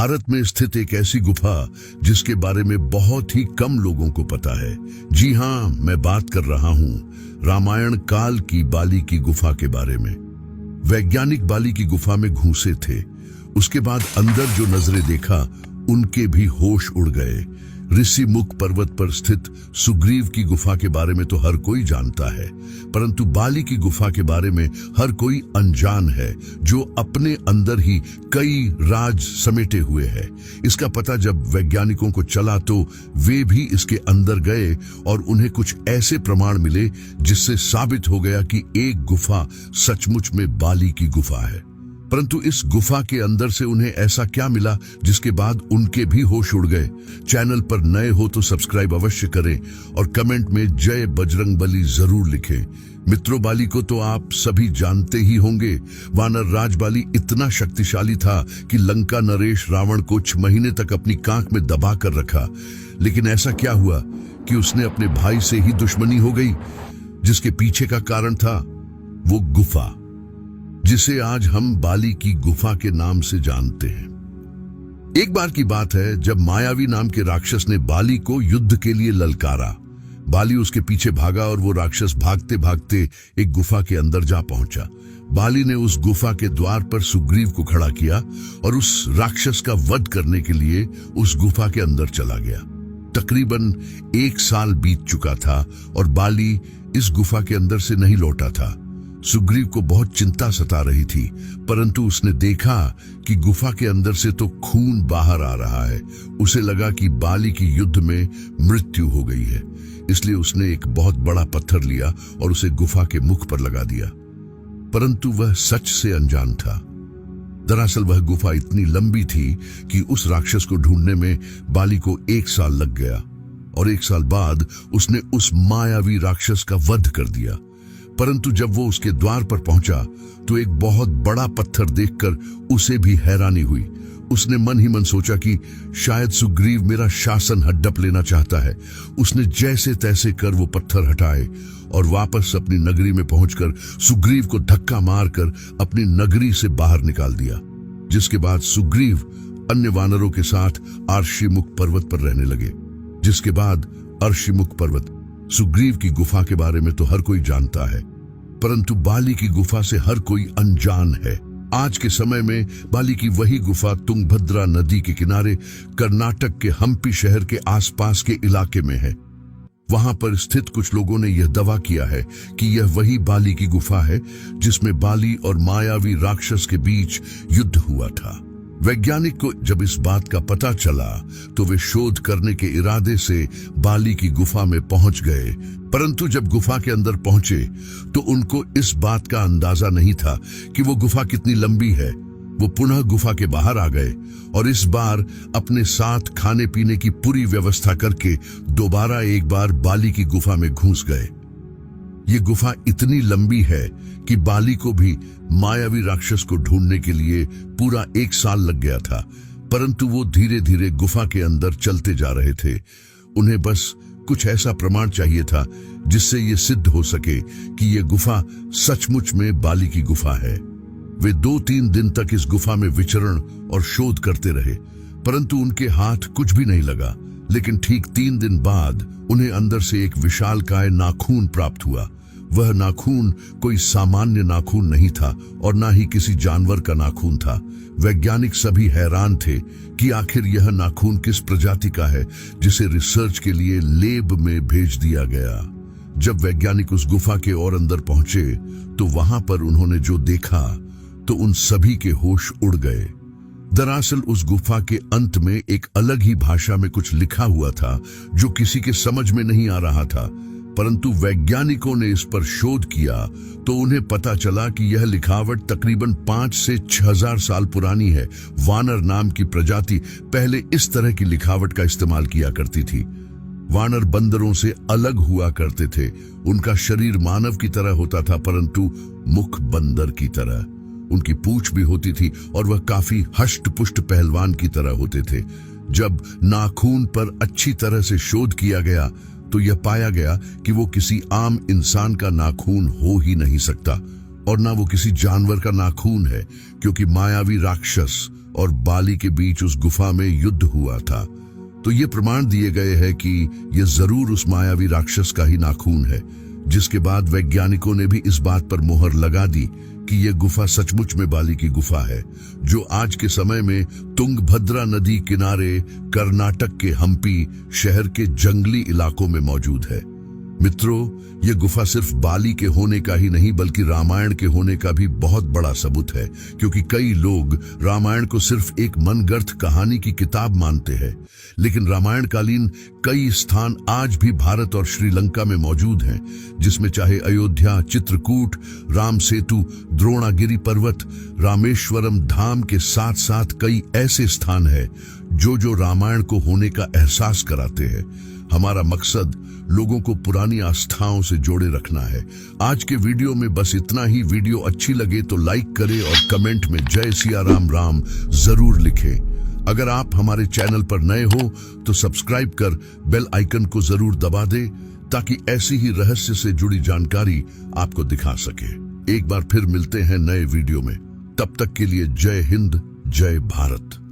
भारत में स्थित एक ऐसी गुफा जिसके बारे में बहुत ही कम लोगों को पता है। जी हाँ, मैं बात कर रहा हूँ रामायण काल की बाली की गुफा के बारे में। वैज्ञानिक बाली की गुफा में घुसे थे। उसके बाद अंदर जो नजरें देखा उनके भी होश उड़ गए। ऋषि मुख पर्वत पर स्थित सुग्रीव की गुफा के बारे में तो हर कोई जानता है, परंतु बाली की गुफा के बारे में हर कोई अनजान है, जो अपने अंदर ही कई राज समेटे हुए है। इसका पता जब वैज्ञानिकों को चला तो वे भी इसके अंदर गए और उन्हें कुछ ऐसे प्रमाण मिले जिससे साबित हो गया कि एक गुफा सचमुच में बाली की गुफा है। परंतु इस गुफा के अंदर से उन्हें ऐसा क्या मिला जिसके बाद उनके भी होश उड़ गए। चैनल पर नए हो तो सब्सक्राइब अवश्य करें और कमेंट में जय बजरंगबली जरूर लिखें। मित्रों, बाली को तो आप सभी जानते ही होंगे। वानर राज बाली इतना शक्तिशाली था कि लंका नरेश रावण को 6 महीने तक अपनी कांख में दबा कर रखा। लेकिन ऐसा क्या हुआ कि उसने अपने भाई से ही दुश्मनी हो गई, जिसके पीछे का कारण था वो गुफा, जिसे आज हम बाली की गुफा के नाम से जानते हैं। एक बार की बात है जब मायावी नाम के राक्षस ने बाली को युद्ध के लिए ललकारा। बाली उसके पीछे भागा और वो राक्षस भागते भागते एक गुफा के अंदर जा पहुंचा। बाली ने उस गुफा के द्वार पर सुग्रीव को खड़ा किया और उस राक्षस का वध करने के लिए उस गुफा के अंदर चला गया। तकरीबन 1 साल बीत चुका था और बाली इस गुफा के अंदर से नहीं लौटा था। सुग्रीव को बहुत चिंता सता रही थी, परंतु उसने देखा कि गुफा के अंदर से तो खून बाहर आ रहा है। उसे लगा कि बाली की युद्ध में मृत्यु हो गई है, इसलिए उसने एक बहुत बड़ा पत्थर लिया और उसे गुफा के मुख पर लगा दिया। परंतु वह सच से अनजान था। दरअसल वह गुफा इतनी लंबी थी कि उस राक्षस को ढूंढने में बाली को 1 साल लग गया और 1 साल बाद उसने उस मायावी राक्षस का वध कर दिया। परंतु जब वो उसके द्वार पर पहुंचा तो एक बहुत बड़ा पत्थर देखकर उसे भी हैरानी हुई। उसने मन ही मन सोचा कि शायद सुग्रीव मेरा शासन हड़प लेना चाहता है। उसने जैसे तैसे कर वो पत्थर हटाए और वापस अपनी नगरी में पहुंचकर सुग्रीव को धक्का मारकर अपनी नगरी से बाहर निकाल दिया। जिसके बाद सुग्रीव अन्य वानरों के साथ अर्शिमुख पर्वत पर रहने लगे। जिसके बाद अर्शिमुख पर्वत सुग्रीव की गुफा के बारे में तो हर कोई जानता है, परंतु बाली की गुफा से हर कोई अनजान है। आज के समय में बाली की वही गुफा तुंगभद्रा नदी के किनारे कर्नाटक के हम्पी शहर के आसपास के इलाके में है। वहां पर स्थित कुछ लोगों ने यह दावा किया है कि यह वही बाली की गुफा है जिसमें बाली और मायावी राक्षस के बीच युद्ध हुआ था। वैज्ञानिक को जब इस बात का पता चला तो वे शोध करने के इरादे से बाली की गुफा में पहुंच गए। परंतु जब गुफा के अंदर पहुंचे तो उनको इस बात का अंदाजा नहीं था कि वो गुफा कितनी लंबी है। वो पुनः गुफा के बाहर आ गए और इस बार अपने साथ खाने पीने की पूरी व्यवस्था करके दोबारा एक बार बाली की गुफा में घुस गए। ये गुफा इतनी लंबी है कि बाली को भी मायावी राक्षस को ढूंढने के लिए पूरा 1 साल लग गया था। परंतु वो धीरे धीरे गुफा के अंदर चलते जा रहे थे। उन्हें बस कुछ ऐसा प्रमाण चाहिए था जिससे ये सिद्ध हो सके कि ये गुफा सचमुच में बाली की गुफा है। वे 2-3 दिन तक इस गुफा में विचरण और शोध करते रहे, परंतु उनके हाथ कुछ भी नहीं लगा। लेकिन ठीक 3 दिन बाद उन्हें अंदर से एक विशालकाय नाखून प्राप्त हुआ। वह नाखून कोई सामान्य नाखून नहीं था और ना ही किसी जानवर का नाखून था। वैज्ञानिक सभी हैरान थे कि आखिर यह नाखून किस प्रजाति का है जिसे रिसर्च के लिए लैब में भेज दिया गया। जब वैज्ञानिक उस गुफा के और अंदर पहुंचे तो वहां पर उन्होंने जो देखा तो उन सभी के होश उड़ गए। दरअसल उस गुफा के अंत में एक अलग ही भाषा में कुछ लिखा हुआ था जो किसी के समझ में नहीं आ रहा था। परंतु वैज्ञानिकों ने इस पर शोध किया तो उन्हें पता चला कि यह लिखावट तकरीबन 5 से 6,000 साल पुरानी है। वानर नाम की प्रजाति पहले इस तरह की लिखावट का इस्तेमाल किया करती थी। वानर बंदरों से अलग हुआ करते थे। उनका शरीर मानव की तरह होता था, परंतु मुख बंदर की तरह। उनकी पूंछ भी होती थी और वह काफी हष्ट पुष्ट पहलवान की तरह होते थे। जब नाखून पर अच्छी तरह से शोध किया गया तो यह पाया गया कि वो किसी आम इंसान का नाखून हो ही नहीं सकता और ना वो किसी जानवर का नाखून है, क्योंकि मायावी राक्षस और बाली के बीच उस गुफा में युद्ध हुआ था, तो ये प्रमाण दिए गए हैं कि ये जरूर उस मायावी राक्षस का ही नाखून है। जिसके बाद वैज्ञानिकों ने भी इस बात पर मोहर लगा दी कि यह गुफा सचमुच में बाली की गुफा है, जो आज के समय में तुंगभद्रा नदी किनारे कर्नाटक के हम्पी शहर के जंगली इलाकों में मौजूद है। मित्रों, यह गुफा सिर्फ बाली के होने का ही नहीं बल्कि रामायण के होने का भी बहुत बड़ा सबूत है, क्योंकि कई लोग रामायण को सिर्फ एक मनगढ़ंत कहानी की किताब मानते हैं, लेकिन रामायण कालीन कई स्थान आज भी भारत और श्रीलंका में मौजूद हैं, जिसमें चाहे अयोध्या, चित्रकूट, राम सेतु, द्रोणागिरी पर्वत, रामेश्वरम धाम के साथ साथ कई ऐसे स्थान हैं जो रामायण को होने का एहसास कराते हैं। हमारा मकसद लोगों को पुरानी आस्थाओं से जोड़े रखना है। आज के वीडियो में बस इतना ही। वीडियो अच्छी लगे तो लाइक करें और कमेंट में जय सिया राम राम जरूर लिखें। अगर आप हमारे चैनल पर नए हो तो सब्सक्राइब कर बेल आइकन को जरूर दबा दें, ताकि ऐसी ही रहस्य से जुड़ी जानकारी आपको दिखा सके। एक बार फिर मिलते हैं नए वीडियो में। तब तक के लिए जय हिंद, जय भारत।